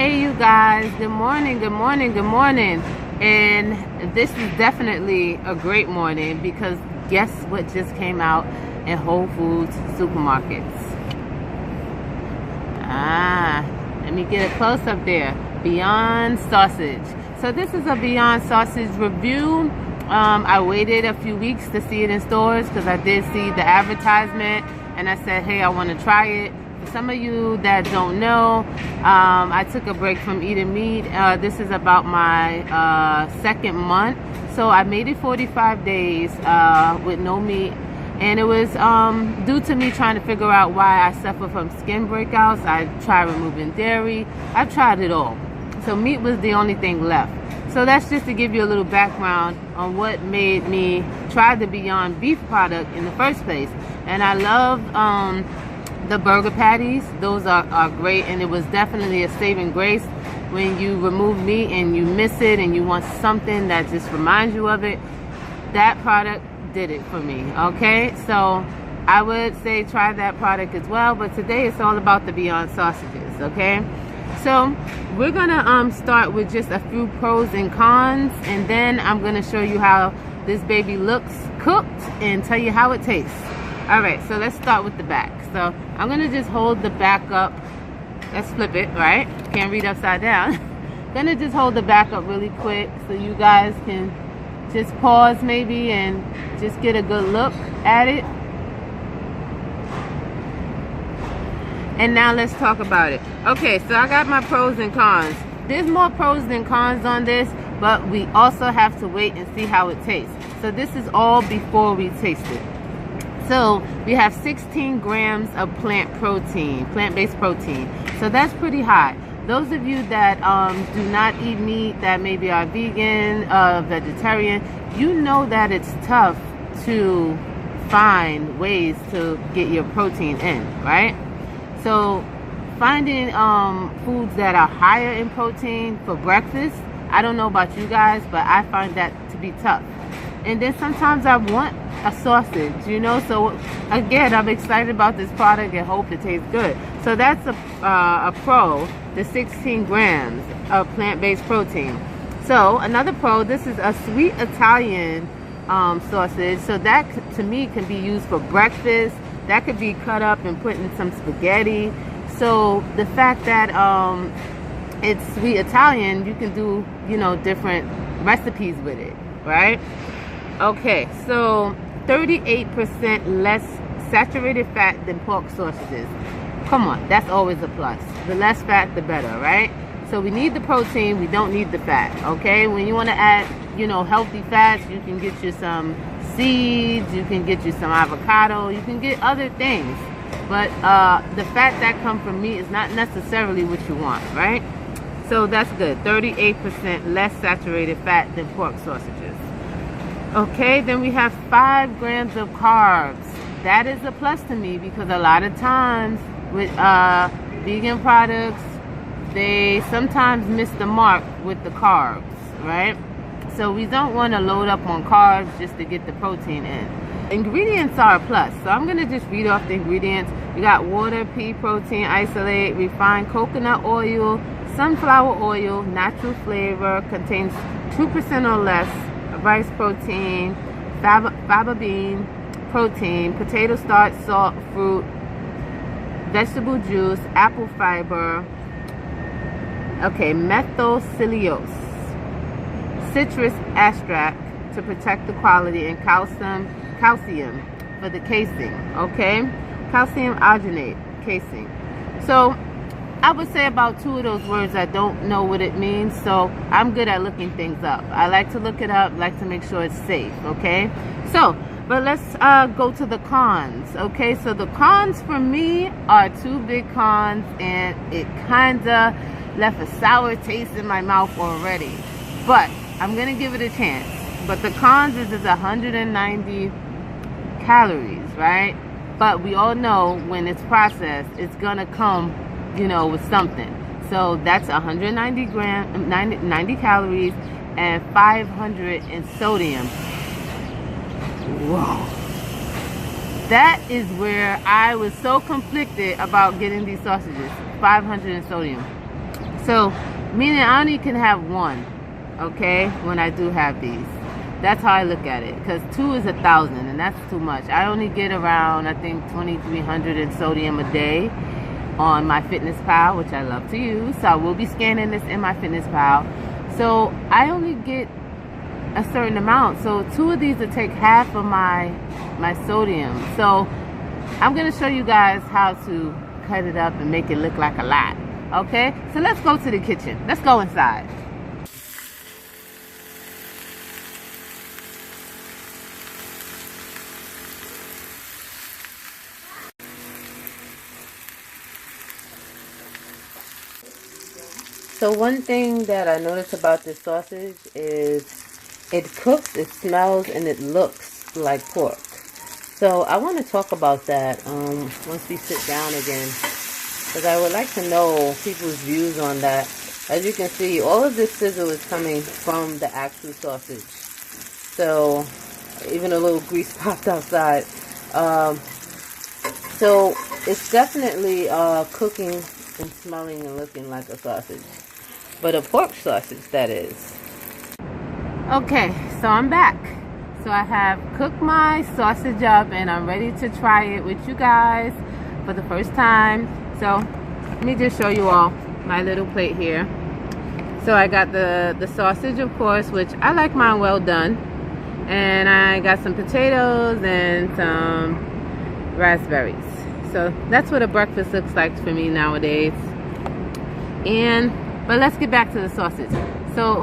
Hey you guys, good morning, good morning, good morning. And this is definitely a great morning because guess what just came out in Whole Foods supermarkets? Let me get a close up there. Beyond Sausage. So this is a Beyond Sausage review. I waited a few weeks to see it in stores because I did see the advertisement and I said, hey, I want to try it. For some of you that don't know, I took a break from eating meat. This is about my second month. So I made it 45 days with no meat. And it was due to me trying to figure out why I suffer from skin breakouts. I tried removing dairy. I've tried it all. So meat was the only thing left. So that's just to give you a little background on what made me try the Beyond Beef product in the first place. And I love the burger patties. Those are great, and it was definitely a saving grace when you remove meat and you miss it and you want something that just reminds you of it. That product did it for me. Okay, so I would say try that product as well, but today it's all about the Beyond Sausages. Okay, so we're gonna start with just a few pros and cons, and then I'm gonna show you how this baby looks cooked and tell you how it tastes. All right, so let's start with the back. So I'm gonna just hold the back up. Let's flip it, right? Can't read upside down. Gonna just hold the back up really quick so you guys can just pause maybe and just get a good look at it. And now let's talk about it. Okay, so I got my pros and cons. There's more pros than cons on this, but we also have to wait and see how it tastes. So this is all before we taste it. So we have 16 grams of plant-based protein. So that's pretty high. Those of you that do not eat meat, that maybe are vegan, vegetarian, you know that it's tough to find ways to get your protein in, right? So finding foods that are higher in protein for breakfast, I don't know about you guys, but I find that to be tough. And then sometimes I want a sausage, you know, so again, I'm excited about this product and hope it tastes good. So that's a pro, the 16 grams of plant-based protein. So another pro, this is a sweet Italian sausage. So that to me can be used for breakfast. That could be cut up and put in some spaghetti. So the fact that it's sweet Italian, you can do, you know, different recipes with it, right? Okay, so 38% less saturated fat than pork sausages. Come on, that's always a plus. The less fat, the better, right? So we need the protein, we don't need the fat, okay? When you want to add, you know, healthy fats, you can get you some seeds, you can get you some avocado, you can get other things. But the fat that comes from meat is not necessarily what you want, right? So that's good, 38% less saturated fat than pork sausages. Okay, then we have 5 grams of carbs. That is a plus to me because a lot of times with vegan products, they sometimes miss the mark with the carbs, right? So we don't want to load up on carbs just to get the protein in. Ingredients are a plus, so I'm going to just read off the ingredients. We got water, pea protein isolate, refined coconut oil, sunflower oil, natural flavor, contains 2% or less rice protein, fava bean protein, potato starch, salt, fruit, vegetable juice, apple fiber, okay, methylcellulose, citrus extract to protect the quality, and calcium for the casing, okay, calcium arginate casing. So I would say about 2 of those words I don't know what it means, so I'm good at looking things up. I like to look it up, like to make sure it's safe, okay? So, but let's go to the cons, okay? So the cons for me are 2 big cons, and it kinda left a sour taste in my mouth already. But I'm gonna give it a chance. But the cons is it's 190 calories, right? But we all know when it's processed, it's gonna come, you know, with something. So that's 190 90 calories and 500 in sodium. Whoa. That is where I was so conflicted about getting these sausages. 500 in sodium. So, meaning I only can have one, okay, when I do have these. That's how I look at it, because 2 is 1,000, and that's too much. I only get around, I think, 2,300 in sodium a day on my FitnessPal, which I love to use. So I will be scanning this in my FitnessPal. So I only get a certain amount. So 2 of these will take half of my sodium. So I'm going to show you guys how to cut it up and make it look like a lot. Okay, so let's go to the kitchen. Let's go inside. So one thing that I noticed about this sausage is it cooks, it smells, and it looks like pork. So I want to talk about that once we sit down again, because I would like to know people's views on that. As you can see, all of this sizzle is coming from the actual sausage. So even a little grease popped outside. So it's definitely cooking and smelling and looking like a sausage. But a pork sausage, that is. Okay, so I'm back. So I have cooked my sausage up and I'm ready to try it with you guys for the first time. So let me just show you all my little plate here. So I got the sausage, of course, which I like mine well done. And I got some potatoes and some raspberries. So that's what a breakfast looks like for me nowadays. But let's get back to the sausage. So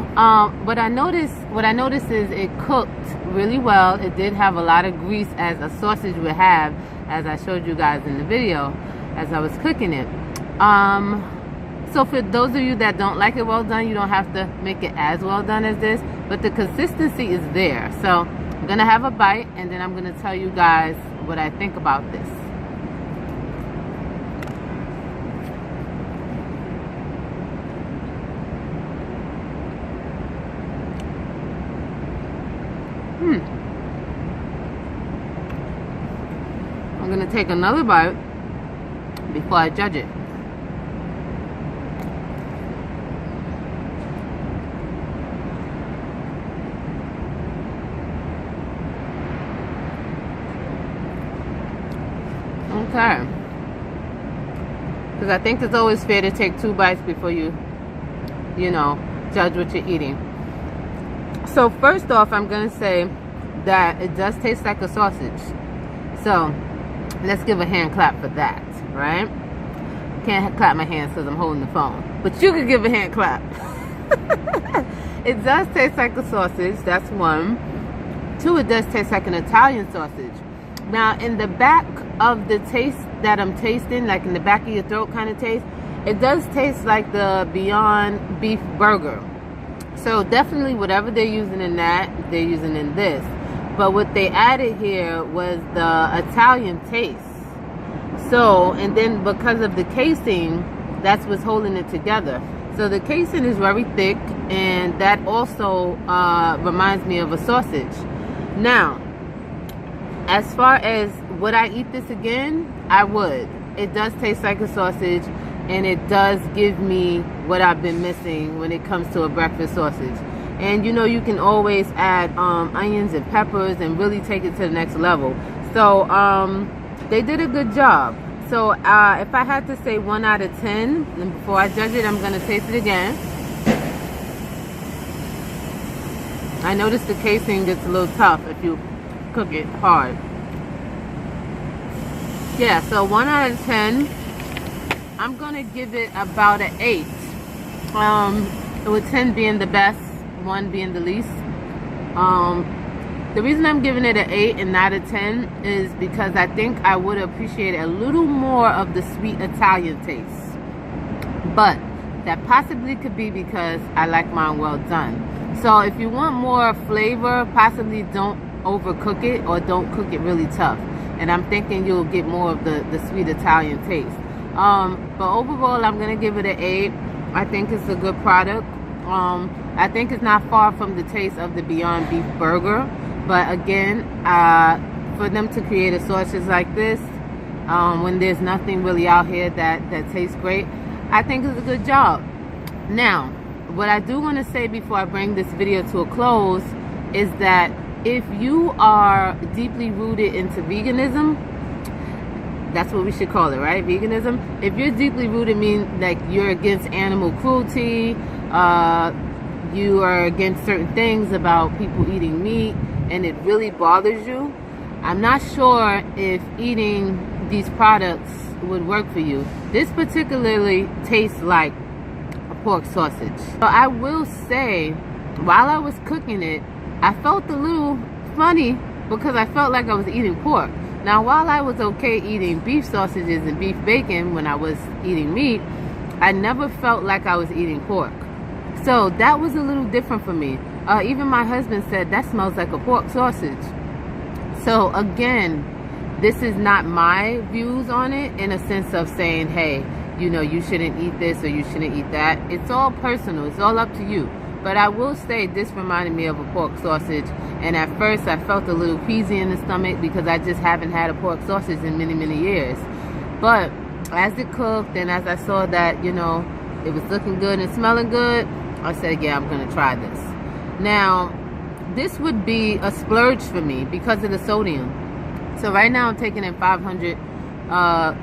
what I noticed is it cooked really well. It did have a lot of grease, as a sausage would have, as I showed you guys in the video as I was cooking it. So for those of you that don't like it well done, you don't have to make it as well done as this, but the consistency is there. So I'm gonna have a bite and then I'm gonna tell you guys what I think about this. I'm going to take another bite before I judge it. Okay. Because I think it's always fair to take 2 bites before you judge what you're eating. So first off, I'm going to say that it does taste like a sausage. So let's give a hand clap for that, right? Can't clap my hands because I'm holding the phone, but you can give a hand clap. It does taste like a sausage. That's 1. 2, it does taste like an Italian sausage. Now, in the back of the taste that I'm tasting, like in the back of your throat kind of taste, it does taste like the Beyond Beef burger. So definitely whatever they're using in that, they're using in this. But what they added here was the Italian taste. So, and then because of the casing, that's what's holding it together. So the casing is very thick, and that also reminds me of a sausage. Now, as far as would I eat this again, I would. It does taste like a sausage, and it does give me what I've been missing when it comes to a breakfast sausage. And you can always add onions and peppers and really take it to the next level. So they did a good job. So if I had to say 1 out of 10, and before I judge it, I'm going to taste it again. I noticed the casing gets a little tough if you cook it hard. Yeah, so 1 out of 10. I'm going to give it about an 8. With 10 being the best, 1 being the least. The reason I'm giving it an 8 and not a 10 is because I think I would appreciate a little more of the sweet Italian taste. But that possibly could be because I like mine well done. So if you want more flavor, possibly don't overcook it or don't cook it really tough. And I'm thinking you'll get more of the sweet Italian taste. But overall, I'm going to give it an 8. I think it's a good product. I think it's not far from the taste of the Beyond Beef burger. But again, for them to create a sausage like this, when there's nothing really out here that tastes great, I think it's a good job. Now, what I do want to say before I bring this video to a close is that if you are deeply rooted into veganism, that's what we should call it, right? Veganism. If you're deeply rooted, mean like you're against animal cruelty, you are against certain things about people eating meat, and it really bothers you, I'm not sure if eating these products would work for you. This particularly tastes like a pork sausage. So I will say, while I was cooking it, I felt a little funny because I felt like I was eating pork. Now, while I was okay eating beef sausages and beef bacon when I was eating meat, I never felt like I was eating pork. So that was a little different for me. Even my husband said, that smells like a pork sausage. So again, this is not my views on it in a sense of saying, hey, you know, you shouldn't eat this or you shouldn't eat that. It's all personal. It's all up to you. But I will say this reminded me of a pork sausage. And at first I felt a little queasy in the stomach because I just haven't had a pork sausage in many, many years. But as it cooked and as I saw that, you know, it was looking good and smelling good, I said, yeah, I'm going to try this. Now, this would be a splurge for me because of the sodium. So right now I'm taking in 500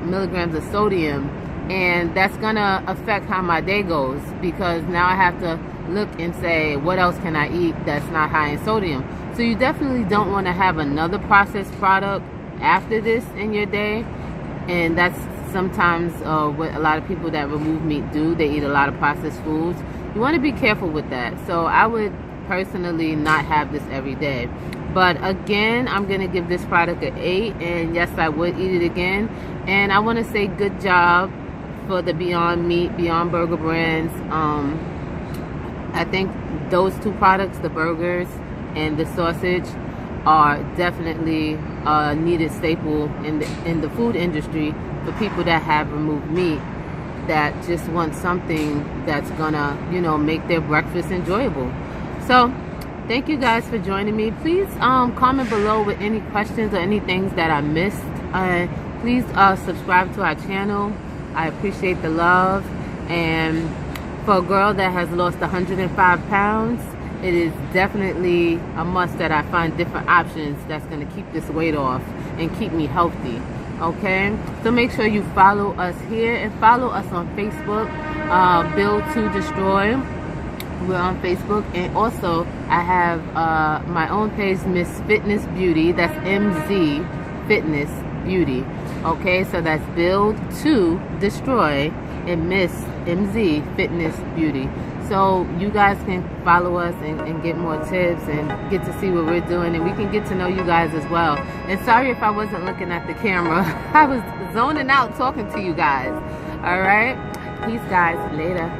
milligrams of sodium, and that's going to affect how my day goes because now I have to look and say, what else can I eat that's not high in sodium? So you definitely don't want to have another processed product after this in your day. And that's sometimes what a lot of people that remove meat do. They eat a lot of processed foods. You want to be careful with that. So I would personally not have this every day. But again, I'm going to give this product an 8. And yes, I would eat it again. And I want to say good job for the Beyond Meat, Beyond Burger brands. I think those two products, the burgers and the sausage, are definitely a needed staple in the food industry for people that have removed meat, that just want something that's gonna, you know, make their breakfast enjoyable. So thank you guys for joining me. Please comment below with any questions or any things that I missed. Please subscribe to our channel. I appreciate the love. And for a girl that has lost 105 pounds, it is definitely a must that I find different options that's going to keep this weight off and keep me healthy. Okay, so make sure you follow us here and follow us on Facebook, Build to Destroy. We're on Facebook, and also I have my own page, Miss Fitness Beauty. That's MZ Fitness Beauty. Okay, so that's Build to Destroy and Miss MZ Fitness Beauty. So you guys can follow us and get more tips and get to see what we're doing, and we can get to know you guys as well. And sorry if I wasn't looking at the camera. I was zoning out talking to you guys. All right, peace guys, later.